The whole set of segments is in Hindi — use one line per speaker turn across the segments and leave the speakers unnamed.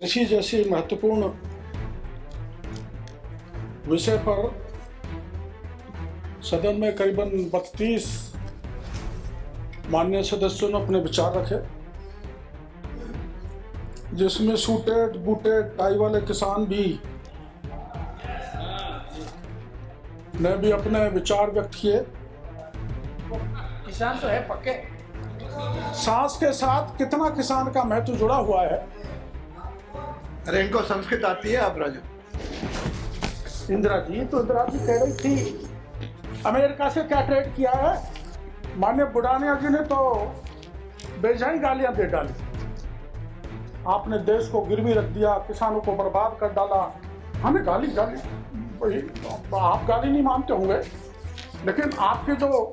कृषि जैसी महत्वपूर्ण विषय पर सदन में करीबन 32 माननीय सदस्यों ने अपने विचार रखे, जिसमें सूटेड बूटेड टाई वाले किसान भी ने भी अपने विचार व्यक्त किए।
किसान तो है पक्के।
सांस के साथ कितना किसान का महत्व जुड़ा हुआ है।
अरे इनको संस्कृत आती है आप राजू?
इंदिरा जी कह रही थी अमेरिका से क्या ट्रेड किया है। माननीय बुढ़ानिया जी ने तो बेजाई गालियां दे डाली। आपने देश को गिरवी रख दिया, किसानों को बर्बाद कर डाला। हमें गाली आप गाली नहीं मानते होंगे, लेकिन आपके जो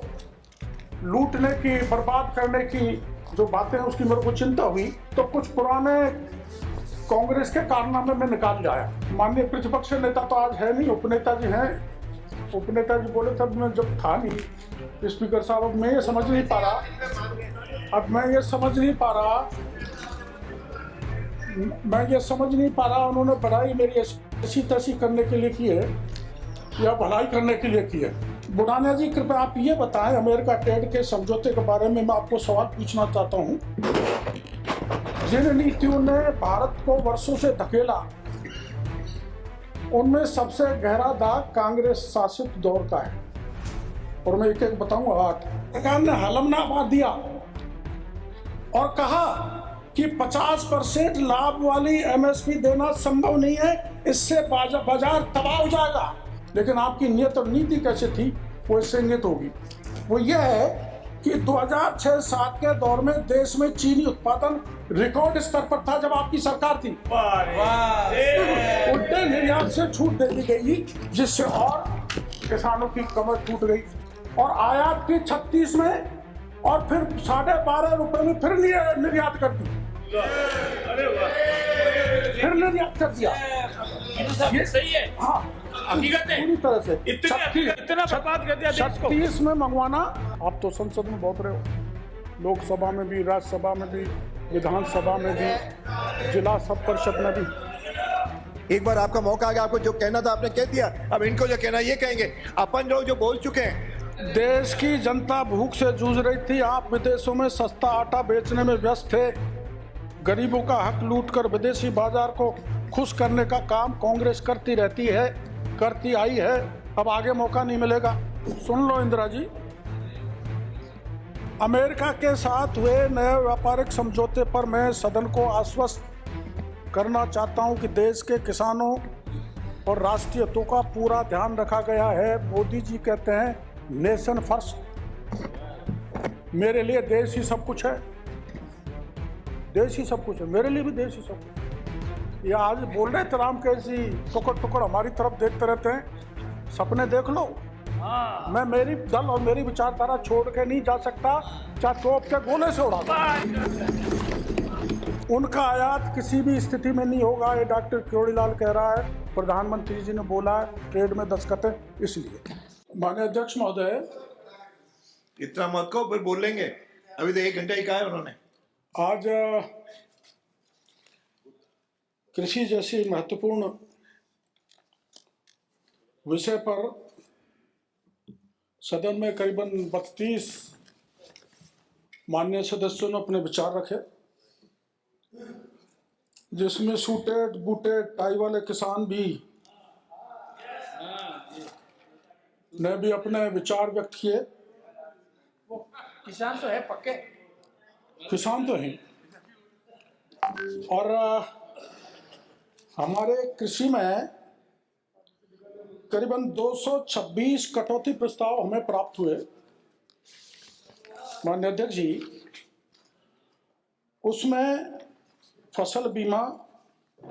लूटने की, बर्बाद करने की जो बातें हैं उसकी मेरे को चिंता हुई, तो कुछ पुराने कांग्रेस के कारनामे में निकाल जाया। माननीय प्रतिपक्ष नेता तो आज है नहीं, उपनेता जी हैं। उपनेता जी बोले तब मैं जब था नहीं स्पीकर साहब। अब मैं ये समझ नहीं पा रहा उन्होंने बड़ाई मेरी ऐसी तैसी करने के लिए की है या भलाई करने के लिए की है। बुढ़ानिया जी कृपया आप ये बताएं, अमेरिका ट्रेड के समझौते के बारे में मैं आपको सवाल पूछना चाहता हूँ। जिन नीतियों ने भारत को वर्षों से धकेला, उनमें सबसे गहरा दाग कांग्रेस शासित दौर का है। और मैं एक एक बताऊंगा। 8 सरकार ने हलफनामा दिया और कहा कि 50% लाभ वाली एमएसपी देना संभव नहीं है, इससे बाजार तबाह हो जाएगा। लेकिन आपकी नीयत और नीति कैसे थी, वो इससे नीयत होगी। वो ये है कि 2006-07 के दौर में देश में चीनी उत्पादन रिकॉर्ड स्तर पर था जब आपकी सरकार थी। उल्टे निर्यात से छूट दे दी गई, जिससे और किसानों की कमर टूट गई। और आयात की 36 में और फिर 12.5 रुपए में फिर निर्यात कर दी। फिर निर्यात कर दिया।
ये सही है।
हाँ,
हकीकत है।
पूरी तरह से
इतना बर्बाद कर दिया देश को।
36 में मंगवाना। आप तो संसद में बहुत रहे हो, लोकसभा में भी, राज्यसभा में भी, विधानसभा में भी, जिला सब परिषद में भी।
एक बार आपका मौका आ गया, आपको जो कहना था आपने कह दिया, अब इनको जो कहना ये कहेंगे। अपन लोग जो बोल चुके हैं।
देश की जनता भूख से जूझ रही थी, आप विदेशों में सस्ता आटा बेचने में व्यस्त थे। गरीबों का हक लूटकर विदेशी बाजार को खुश करने का काम कांग्रेस करती रहती है, करती आई है। अब आगे मौका नहीं मिलेगा। सुन लो इंदिरा जी, अमेरिका के साथ हुए नए व्यापारिक समझौते पर मैं सदन को आश्वस्त करना चाहता हूं कि देश के किसानों और राष्ट्रीय हितों का पूरा ध्यान रखा गया है। मोदी जी कहते हैं नेशन फर्स्ट। मेरे लिए देश ही सब कुछ है, देश ही सब कुछ है, मेरे लिए भी देश ही सब कुछ है। ये आज बोल रहे थे राम कैसी टुकड़ हमारी तरफ देखते रहते हैं। सपने देख लो। मैं मेरी दल और मेरी विचारधारा छोड़ के नहीं जा सकता, चाहे तोप के गोले से उड़ा दो। उनका आयात किसी भी स्थिति में नहीं होगा, ये डॉक्टर किरोड़ीलाल कह रहा है, प्रधानमंत्री जी ने बोला है, ट्रेड में दस्तखत है। इसलिए माननीय अध्यक्ष महोदय,
इतना मत कहो, फिर बोल लेंगे। अभी तो 1 घंटा ही कहा है उन्होंने।
आज कृषि जैसी महत्वपूर्ण विषय पर सदन में करीबन 32 माननीय सदस्यों ने अपने विचार रखे, जिसमें सूटेड बूटेड टाई वाले किसान भी ने भी अपने विचार व्यक्त किए।
किसान तो है पक्के।
किसान तो हैं। और हमारे कृषि में करीबन 226 कटौती प्रस्ताव हमें प्राप्त हुए। माननीय अध्यक्ष जी, उसमें फसल बीमा,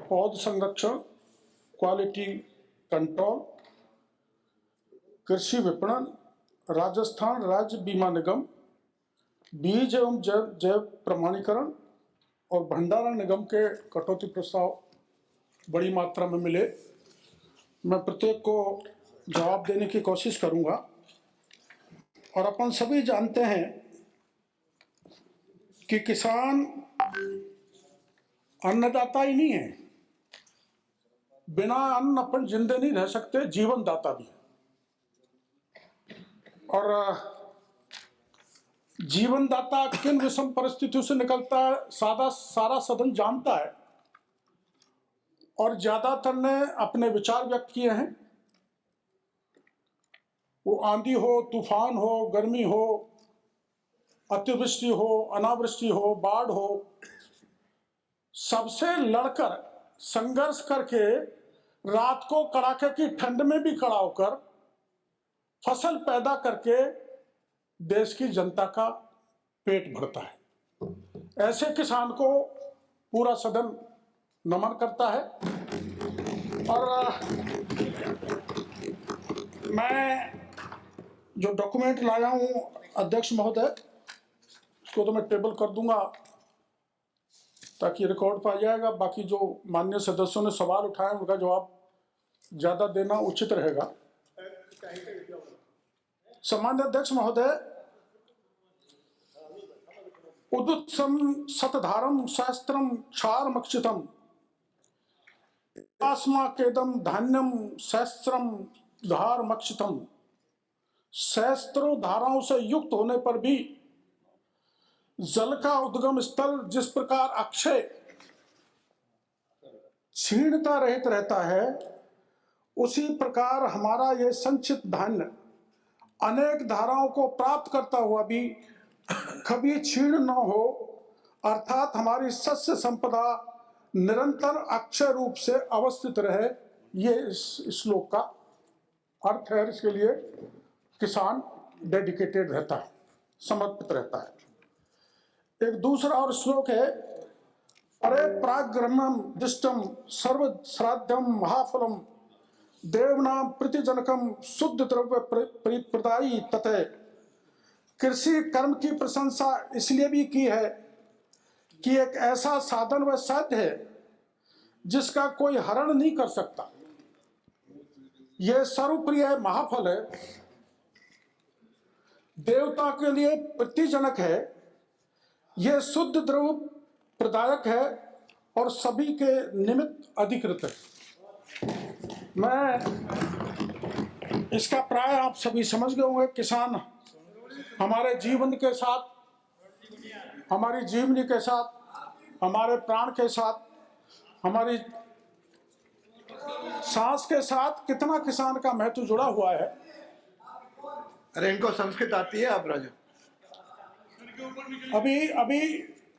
पौध संरक्षण, क्वालिटी कंट्रोल, कृषि विपणन, राजस्थान राज्य बीमा निगम, बीज एवं जैव प्रमाणीकरण और भंडारण निगम के कटौती प्रस्ताव बड़ी मात्रा में मिले। मैं प्रत्येक को जवाब देने की कोशिश करूंगा। और अपन सभी जानते हैं कि किसान अन्नदाता ही नहीं है, बिना अन्न अपन जिंदे नहीं रह सकते, जीवन दाता भी है। और जीवन दाता किन विषम परिस्थितियों से निकलता है सारा सदन जानता है, और ज्यादातर ने अपने विचार व्यक्त किए हैं। वो आंधी हो, तूफान हो, गर्मी हो, अतिवृष्टि हो, अनावृष्टि हो, बाढ़ हो, सबसे लड़कर संघर्ष करके रात को कड़ाके की ठंड में भी खड़ा होकर फसल पैदा करके देश की जनता का पेट भरता है। ऐसे किसान को पूरा सदन नमन करता है। और मैं जो डॉक्यूमेंट लाया हूं अध्यक्ष महोदय, उसको तो मैं टेबल कर दूंगा ताकि रिकॉर्ड पा जाएगा। बाकी जो माननीय सदस्यों ने सवाल उठाए उनका जवाब ज्यादा देना उचित रहेगा। सम्मान्य अध्यक्ष महोदय, उदुत्सम सतधारम शास्त्रम क्षारमक्षितम आस्माकेदम धान्यम सहस्त्रम धारमक्षितम। सहस्त्रों धाराओं से युक्त होने पर भी जल का उद्गम स्थल जिस प्रकार अक्षय क्षीणता रहित रहता है, उसी प्रकार हमारा यह संचित धान्य अनेक धाराओं को प्राप्त करता हुआ भी कभी क्षीण न हो, अर्थात हमारी शस्य संपदा निरंतर अक्षय रूप से अवस्थित रहे। ये इस श्लोक का अर्थ है। इसके लिए किसान डेडिकेटेड रहता है, समर्पित रहता है। एक दूसरा और श्लोक है, अरे प्राग्रह्मम दिष्टम सर्व श्राद्धम महाफलम देवनाम प्रतिजनकम शुद्ध द्रव्य प्रदायी तथे। कृषि कर्म की प्रशंसा इसलिए भी की है कि एक ऐसा साधन व साध्य है जिसका कोई हरण नहीं कर सकता। यह सर्वप्रिय महाफल है, देवता के लिए प्रतिजनक है, यह शुद्ध द्रव्य प्रदायक है और सभी के निमित्त अधिकृत है। मैं इसका प्राय आप सभी समझ गए होंगे। किसान हमारे जीवन के साथ, हमारी जीवनी के साथ, हमारे प्राण के साथ, हमारी सांस के साथ कितना किसान का महत्व जुड़ा हुआ है।
अरे इनको संस्कृत आती है आप राजा?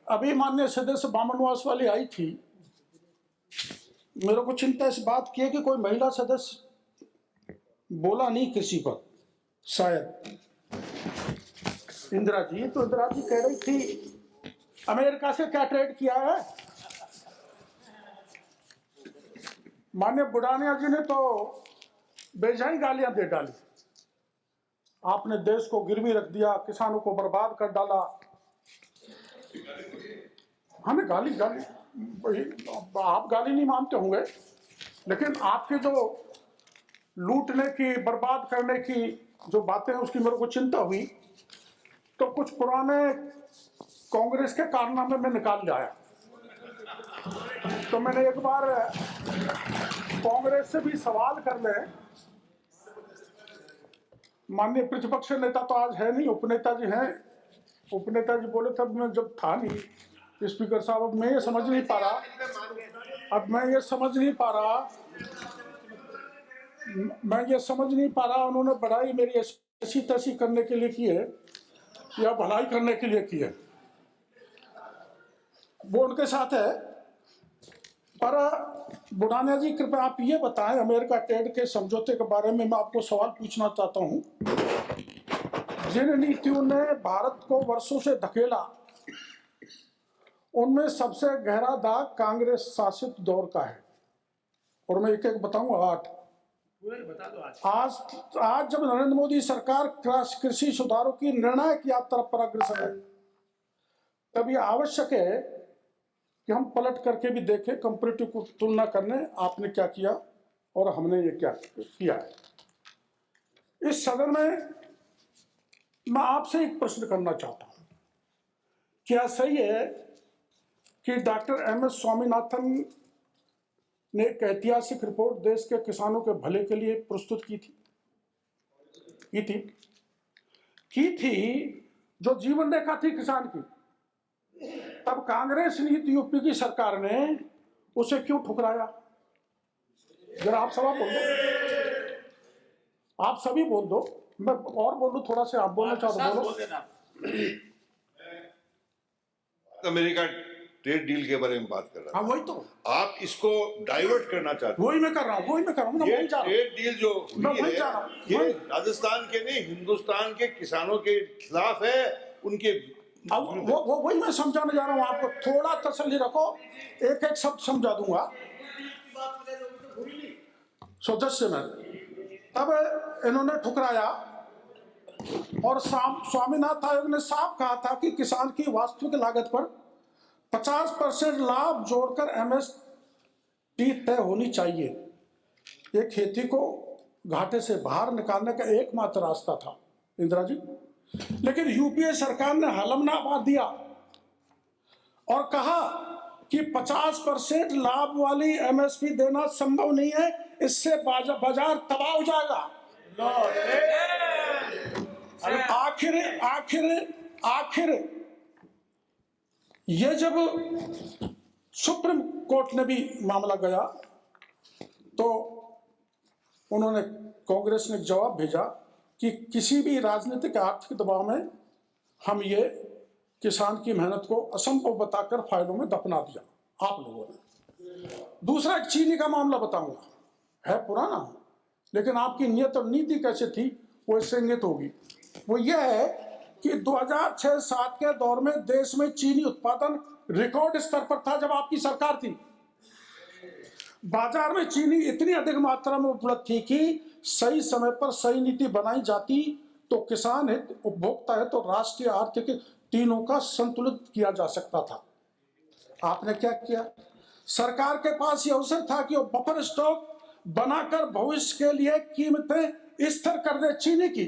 अभी माननीय सदस्य बामनवास वाली आई थी, मेरे को चिंता इस बात की है कि कोई महिला सदस्य बोला नहीं किसी पर, शायद इंदिरा जी। तो इंदिरा जी कह रही थी अमेरिका से क्या ट्रेड किया है। माननीय बुढ़ानिया जी ने तो बेजाई गालियां दे डाली। आपने देश को गिरवी रख दिया, किसानों को बर्बाद कर डाला। हमें गाली आप गाली नहीं मानते होंगे, लेकिन आपके जो लूटने की, बर्बाद करने की जो बातें हैं उसकी मेरे को चिंता हुई। तो कुछ पुराने कांग्रेस के कारनामे में निकाल लाया। तो मैंने एक बार कांग्रेस से भी सवाल कर ले। माननीय प्रतिपक्ष नेता तो आज है नहीं, उपनेता जी हैं। उपनेता जी बोले तब मैं जब था नहीं स्पीकर साहब। अब मैं ये समझ नहीं पा रहा, उन्होंने बड़ाई मेरी ऐसी तैसी करने के लिए की है या भलाई करने के लिए की है, वो उनके साथ है। पर बुढ़ानिया जी कृपया आप ये बताएं, अमेरिका ट्रेड के समझौते के बारे में मैं आपको सवाल पूछना चाहता हूं। जिन नीतियों ने भारत को वर्षों से धकेला, उनमें सबसे गहरा दाग कांग्रेस शासित दौर का है। और मैं एक एक बताऊंगा 8। आज जब नरेंद्र मोदी सरकार कृषि सुधारों की निर्णायक यात्रा पर अग्रसर है, तब यह आवश्यक है कि हम पलट करके भी देखें, कंपैरेटिव तुलना करने आपने क्या किया और हमने ये क्या किया है। इस सदन में मैं आपसे एक प्रश्न करना चाहता हूं, क्या सही है कि डॉक्टर एम एस स्वामीनाथन ने एक ऐतिहासिक रिपोर्ट देश के किसानों के भले के लिए प्रस्तुत की थी जो जीवन रेखा थी किसान की। तब कांग्रेस नीति यूपी की सरकार ने उसे क्यों ठुकराया? जरा आप सवाल बोल दो, आप सभी बोल दो, मैं और बोलूं थोड़ा सा, आप बोलना चाहो तो बोलो।
अमेरिका ट्रेड डील के बारे में बात कर रहा
हाँ वही तो,
आप इसको डाइवर्ट करना चाहते
वही मैं कर रहा हूँ,
हैं। ये ट्रेड डील जो
मैं
हुई
वही
है,
चाह रहा हूँ।
ये राजस्थान के नहीं हिंदुस्तान के किसानों के खिलाफ है, उनके
अब वो वही मैं समझाने जा रहा हूँ आपको, थोड़ा तसल्ली रखो, एक एक शब्द समझा दूंगा। सदस्य में तब इन्होंने ठुकराया और स्वामीनाथन आयोग ने साफ कहा था कि किसान की वास्तविक लागत पर 50% लाभ जोड़कर एमएसपी तय होनी चाहिए। ये खेती को घाटे से बाहर निकालने का एकमात्र रास्ता था इंदिरा जी। लेकिन यूपीए सरकार ने हलफनामा दिया और कहा कि 50% लाभ वाली एमएसपी देना संभव नहीं है, इससे बाजार तबाह हो जाएगा। आखिर ये जब सुप्रीम कोर्ट ने भी मामला गया तो उन्होंने, कांग्रेस ने जवाब भेजा कि किसी भी राजनीतिक आर्थिक दबाव में हम ये किसान की मेहनत को असंभव बताकर फायदों में दफना दिया आप लोगों ने। दूसरा एक चीनी का मामला बताऊंगा, है पुराना, लेकिन आपकी नियत और नीति कैसे थी वो इससे नियत होगी। वो ये है कि 2006-07 के दौर में देश में चीनी उत्पादन रिकॉर्ड स्तर पर था जब आपकी सरकार थी। बाजार में चीनी इतनी अधिक मात्रा में उपलब्ध थी कि सही समय पर सही नीति बनाई जाती तो किसान हित, उपभोक्ता हित और राष्ट्रीय आर्थिक तीनों का संतुलित किया जा सकता था। आपने क्या किया? सरकार के पास यह अवसर था कि वो बफर स्टॉक बनाकर भविष्य के लिए कीमतें स्थिर कर दे, चीनी की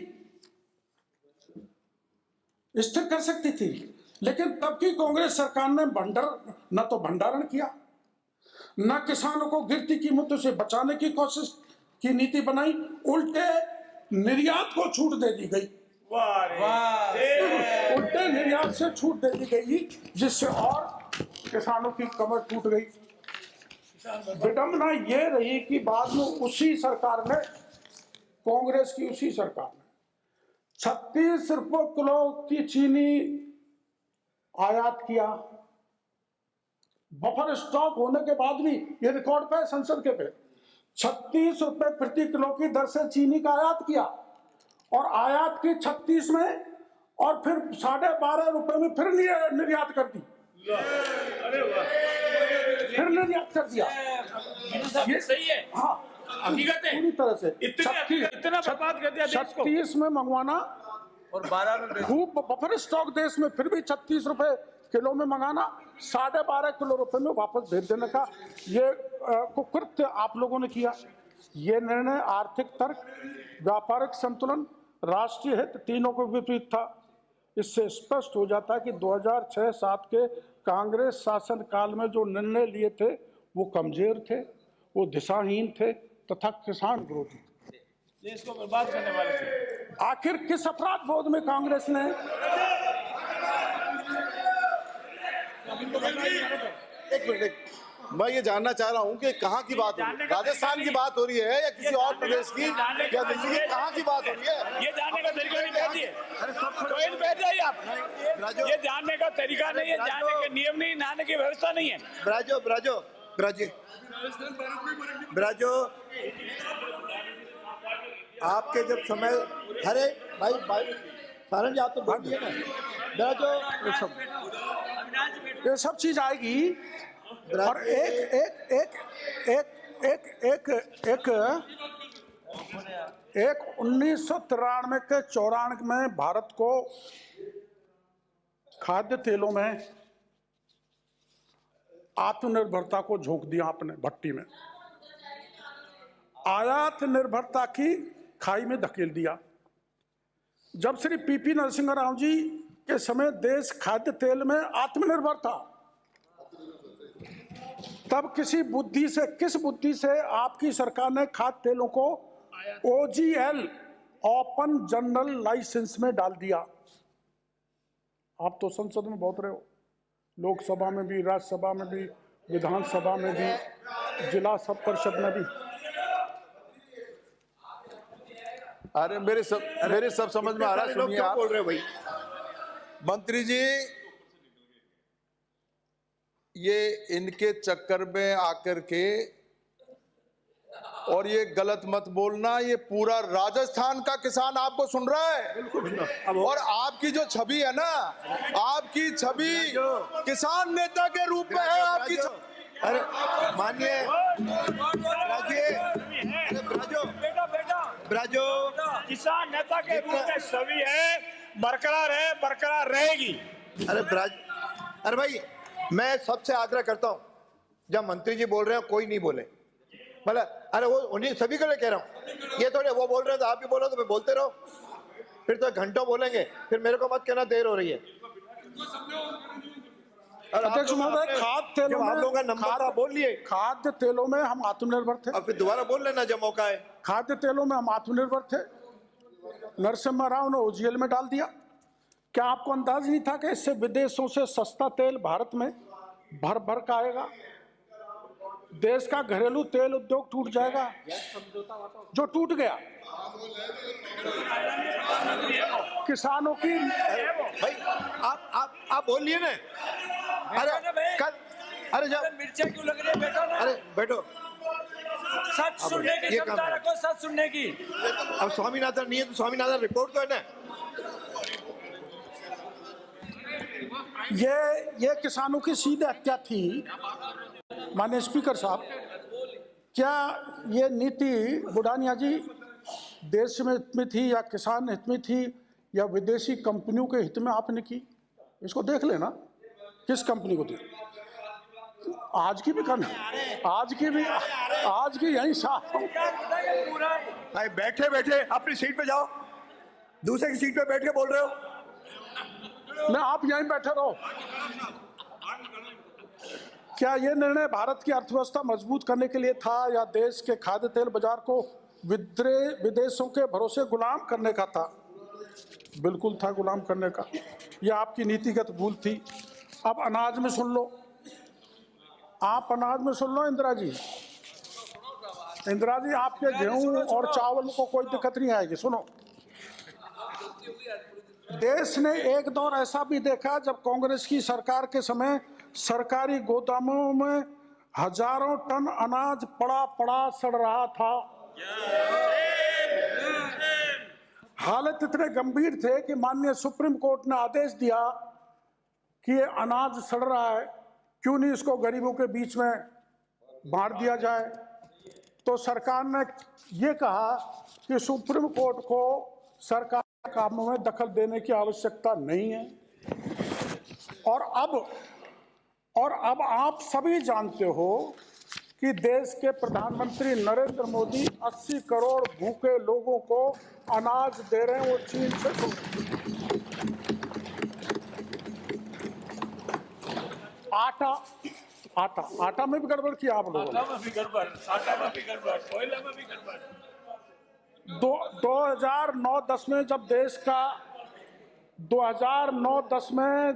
स्थिर कर सकती थी। लेकिन तब की कांग्रेस सरकार ने न तो भंडारण किया, न किसानों को गिरती कीमतों से बचाने की कोशिश की नीति बनाई, उल्टे निर्यात को छूट दे दी गई। उल्टे निर्यात से छूट दे दी गई जिससे और किसानों की कमर टूट गई। विडंबना ये रही कि बाद में उसी सरकार ने, कांग्रेस की उसी सरकार ने 36 रुपये किलो की चीनी आयात किया। बफर स्टॉक होने के बाद भी ये रिकॉर्ड पे संसद के पे 36 रुपए प्रति किलो की दर से चीनी का आयात किया और आयात की 36 में और फिर 12.5 रुपए में फिर निर्यात कर दी। फिर निर्यात कर दिया।
ये सही है,
हाँ
हकीकत है,
पूरी तरह से
इतना बर्बाद कर दिया देश को।
36 में मंगवाना और 12 में खूब बफर स्टॉक देश में, फिर भी 36 रुपए किलो में मंगाना, 12.5 किलो रुपए में वापस भेज देने का ये कुकृत्य आप लोगों ने किया। ये निर्णय आर्थिक तर्क, व्यापारिक संतुलन, राष्ट्रीय हित तीनों को विपरीत था। इससे स्पष्ट हो जाता है कि 2006-07 के कांग्रेस शासन काल में जो निर्णय लिए थे वो कमजोर थे, वो दिशाहीन थे तथा किसान विरोधी थे,
देश को बर्बाद करने वाले थे।
आखिर किस अपराध बोध में कांग्रेस ने
एक मिनट, मैं ये जानना चाह रहा हूँ कि कहाँ की बात हो रही है? राजस्थान की बात हो रही है या किसी और प्रदेश की या दिल्ली की? कहाँ की बात हो रही है?
ये जानने का तरीका नहीं बैठ है, बैठ जाइए आप। ये जानने का तरीका नहीं है, जानने के नियम नहीं, जानने की व्यवस्था नहीं है।
ब्राजो आपके जब समय,
अरे भाई सारंग जी आप तो बोलिए ना। ब्राजो
ये सब चीज आएगी और एक 1993 के 94 में भारत को खाद्य तेलों में आत्मनिर्भरता को झोंक दिया आपने भट्टी में, आयात निर्भरता की खाई में धकेल दिया। जब श्री पीपी नरसिंह राव जी के समय देश खाद्य तेल में आत्मनिर्भर था, तब किस बुद्धि से आपकी सरकार ने खाद्य तेलों को OGL ओपन जनरल लाइसेंस में डाल दिया? आप तो संसद में बहुत रहे हो, लोकसभा में भी, राज्यसभा में भी, विधानसभा में भी, जिला सब परिषद में भी।
अरे मेरे सब समझ में आ रहा है, सुनिए आप
बोल रहे हो भाई।
मंत्री जी, ये इनके चक्कर में आकर के और ये गलत मत बोलना, ये पूरा राजस्थान का किसान आपको सुन रहा है। और आपकी जो छवि है ना, आपकी छवि किसान नेता के रूप में है आपकी।
अरे मानिए ब्राजो
किसान नेता के रूप में छवि है, बरकरार रहेगी।
अरे भाई, मैं सबसे आग्रह करता हूँ, जब मंत्री जी बोल रहे हैं कोई नहीं बोले, मतलब अरे वो उन्हीं सभी को ले कह रहा हूँ, ये थोड़े वो बोल रहे हैं तो आप भी बोलो तो मैं बोलते रहो, फिर तो घंटों बोलेंगे, फिर मेरे को मत कहना देर हो रही है।
अध्यक्ष महोदय, खाद्य तेलों
आप लोगों का नंबर था, बोल लिए।
खाद्य तेलों में हम आत्मनिर्भर थे।
अब फिर दोबारा बोल लेना जब मौका है।
खाद्य तेलों में हम आत्मनिर्भर थे, नरसिम्हा राव ने OGL में डाल दिया। क्या आपको अंदाज नहीं था कि इससे विदेशों से सस्ता तेल भारत में भर भर का आएगा? देश का घरेलू तेल उद्योग टूट जाएगा, जो टूट गया। किसानों की
भाई आप बोल लिए ना। अरे जब
मिर्चा क्यों लग रही है? बैठो ना।
अरे बैठो,
सच सुनने की क्षमता रखो, सच सुनने की।
अब स्वामीनाथन नहीं है तो स्वामीनाथन रिपोर्ट तो है ना।
ये किसानों की सीधी हत्या थी। माननीय स्पीकर साहब, क्या ये नीति बुढ़ानिया जी देश में हित में थी या किसान हित में थी या विदेशी कंपनियों के हित में आपने की? इसको देख लेना, किस कंपनी को दी। आज की भी करना, आज की यही साफ।
भाई बैठे बैठे अपनी सीट पे जाओ, दूसरे की सीट पे बैठ के बोल रहे हो।
नहीं, आप यहीं बैठे रहो। क्या ये निर्णय भारत की अर्थव्यवस्था मजबूत करने के लिए था या देश के खाद्य तेल बाजार को विदेशों के भरोसे गुलाम करने का था? बिल्कुल था गुलाम करने का। यह आपकी नीतिगत भूल थी। अब अनाज में सुन लो, आप अनाज में सुन लो। इंदिरा जी, आपके गेहूं और चावल को कोई दिक्कत नहीं आएगी। सुनो, देश ने एक दौर ऐसा भी देखा जब कांग्रेस की सरकार के समय सरकारी गोदामों में हजारों टन अनाज पड़ा सड़ रहा था। हालत इतने गंभीर थे कि माननीय सुप्रीम कोर्ट ने आदेश दिया कि ये अनाज सड़ रहा है, क्यों नहीं इसको गरीबों के बीच में बांट दिया जाए। तो सरकार ने ये कहा कि सुप्रीम कोर्ट को सरकार कामों में दखल देने की आवश्यकता नहीं है। और अब आप सभी जानते हो कि देश के प्रधानमंत्री नरेंद्र मोदी 80 करोड़ भूखे लोगों को अनाज दे रहे हैं, वो चीन से। आटा में भी गड़बड़ किया आप लोगों ने। 2009-10 में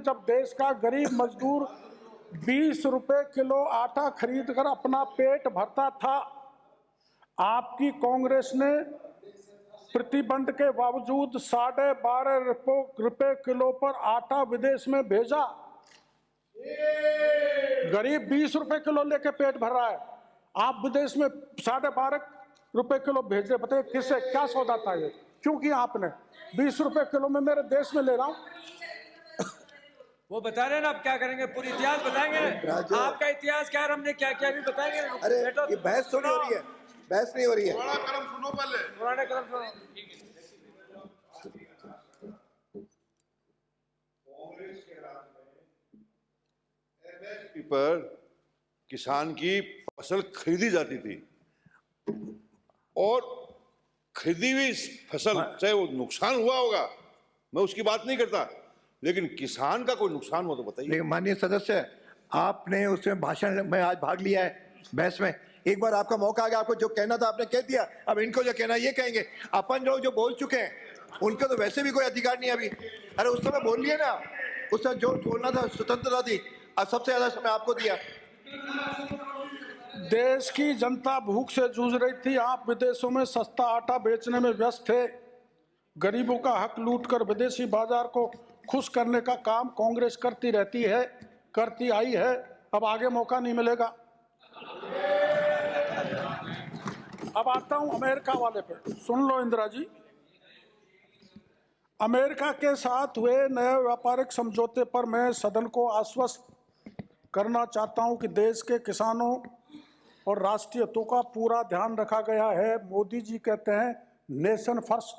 जब देश का गरीब मजदूर 20 रुपए किलो आटा खरीदकर अपना पेट भरता था, आपकी कांग्रेस ने प्रतिबंध के बावजूद 12.5 रुपए किलो पर आटा विदेश में भेजा। गरीब 20 रुपए किलो लेके पेट भर रहा है, आप विदेश में 12.5 रुपए किलो भेज रहे। बताइए किससे क्या सौदा था ये? क्यों किया आपने? 20 रुपए किलो में मेरे देश में ले रहा हूं।
वो बता रहे हैं ना, आप क्या करेंगे? पूरी इतिहास बताएंगे। आपका इतिहास क्या है, हमने क्या क्या भी बताएंगे।
अरे ये बहस थोड़ी हो रही है, बहस नहीं हो रही है।
सुनो पहले,
पुराने क्रम सुनो।
पर किसान की फसल खरीदी जाती थी और खरीदी हुई फसल चाहे वो नुकसान हुआ होगा, मैं उसकी बात नहीं करता, लेकिन किसान का कोई नुकसान हो तो बताइए।
लेकिन माननीय सदस्य, आपने उसमें भाषण में आज भाग लिया है बहस में, एक बार आपका मौका आ गया, आपको जो कहना था आपने कह दिया, अब इनको जो कहना ये कहेंगे। अपन लोग जो बोल चुके हैं उनका तो वैसे भी कोई अधिकार नहीं है अभी। अरे उस समय बोल लिए ना, उस समय जो बोलना था स्वतंत्रता थी, अब सबसे ज्यादा समय आपको दिया।
देश की जनता भूख से जूझ रही थी, आप विदेशों में सस्ता आटा बेचने में व्यस्त थे। गरीबों का हक लूटकर विदेशी बाजार को खुश करने का काम कांग्रेस करती रहती है, करती आई है, अब आगे मौका नहीं मिलेगा। अब आता हूं अमेरिका वाले पे, सुन लो इंदिरा जी। अमेरिका के साथ हुए नए व्यापारिक समझौते पर मैं सदन को आश्वस्त करना चाहता हूं कि देश के किसानों और राष्ट्रीय हितों का पूरा ध्यान रखा गया है। मोदी जी कहते हैं नेशन फर्स्ट,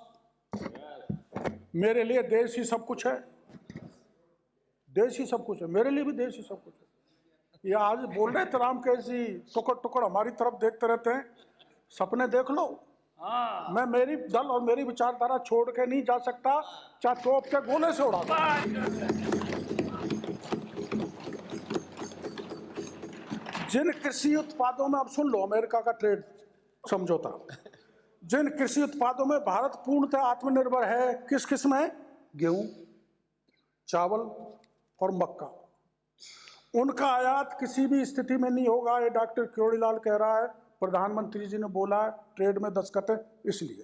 मेरे लिए देश ही सब कुछ है, देश ही सब कुछ है, मेरे लिए भी देश ही सब कुछ है। ये आज बोल रहे थे राम कैसी टुकड़ टुकड़ हमारी तरफ देखते रहते हैं, सपने देख लो। मैं मेरी दल और मेरी विचारधारा छोड़ के नहीं जा सकता, चाहे तोप के गोले से उड़ा दो। जिन कृषि उत्पादों में, अब सुन लो अमेरिका का ट्रेड समझौता, जिन कृषि उत्पादों में भारत पूर्णतः आत्मनिर्भर है, किस किस में? गेहूं, चावल और मक्का, उनका आयात किसी भी स्थिति में नहीं होगा। ये डॉक्टर किरोड़ीलाल कह रहा है, प्रधानमंत्री जी ने बोला है, ट्रेड में दस्तखत है। इसलिए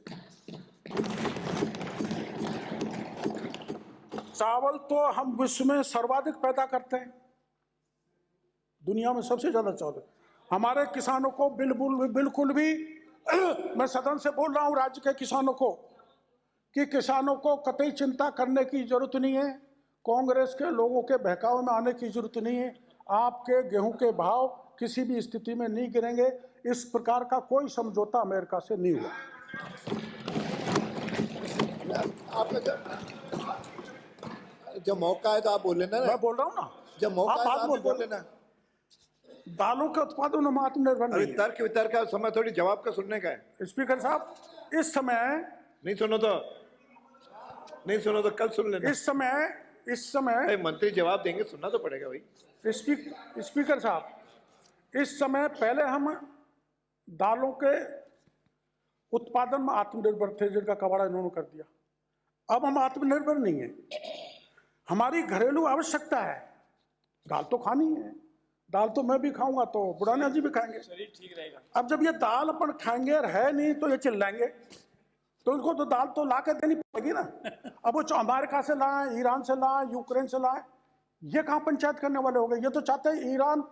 चावल तो हम विश्व में सर्वाधिक पैदा करते हैं, दुनिया में सबसे ज्यादा चावल। हमारे किसानों को बिल्कुल भी मैं सदन से बोल रहा हूं राज्य के किसानों को कि किसानों को कतई चिंता करने की जरूरत नहीं है, कांग्रेस के लोगों के बहकावे में आने की जरूरत नहीं है। आपके गेहूं के भाव किसी भी स्थिति में नहीं गिरेंगे। इस प्रकार का कोई समझौता अमेरिका से नहीं हुआ।
आपका जब मौका है तो आप बोल लेना।
मैं बोल रहा हूँ ना,
जब मौका है तो आप बोल लेना।
दालों के उत्पादन में आत्मनिर्भर नहीं है।
तर्क वितर्क का समय थोड़ी जवाब का सुनने का है।
स्पीकर साहब, इस समय
नहीं सुनो तो कल सुन लेना।
इस समय
मंत्री जवाब देंगे, सुनना तो पड़ेगा भाई।
स्पीकर साहब, इस समय पहले हम दालों के उत्पादन में आत्मनिर्भर थे, जिनका कबाड़ा इन्होंने कर दिया। अब हम आत्मनिर्भर नहीं है, हमारी घरेलू आवश्यकता है। दाल तो खानी है, दाल तो मैं भी खाऊंगा, तो बुढ़ाना जी भी खाएंगे,
शरीर ठीक रहेगा।
अब जब ये दाल अपन खाएंगे और है नहीं तो ये चिल्लाएंगे, तो उनको तो दाल तो ला के देनी पड़ेगी ना। अब वो अमेरिका से लाए, ईरान से लाए, यूक्रेन से लाए, ये कहाँ पंचायत करने वाले हो गए। ये तो चाहते हैं ईरान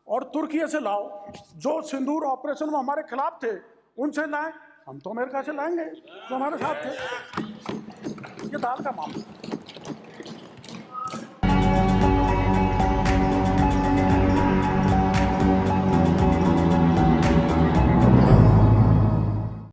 और तुर्की से लाओ, जो सिंदूर ऑपरेशन में हमारे खिलाफ थे उनसे लाए। हम तो अमेरिका से लाएंगे जो हमारे साथ थे। ये दाल का मामला।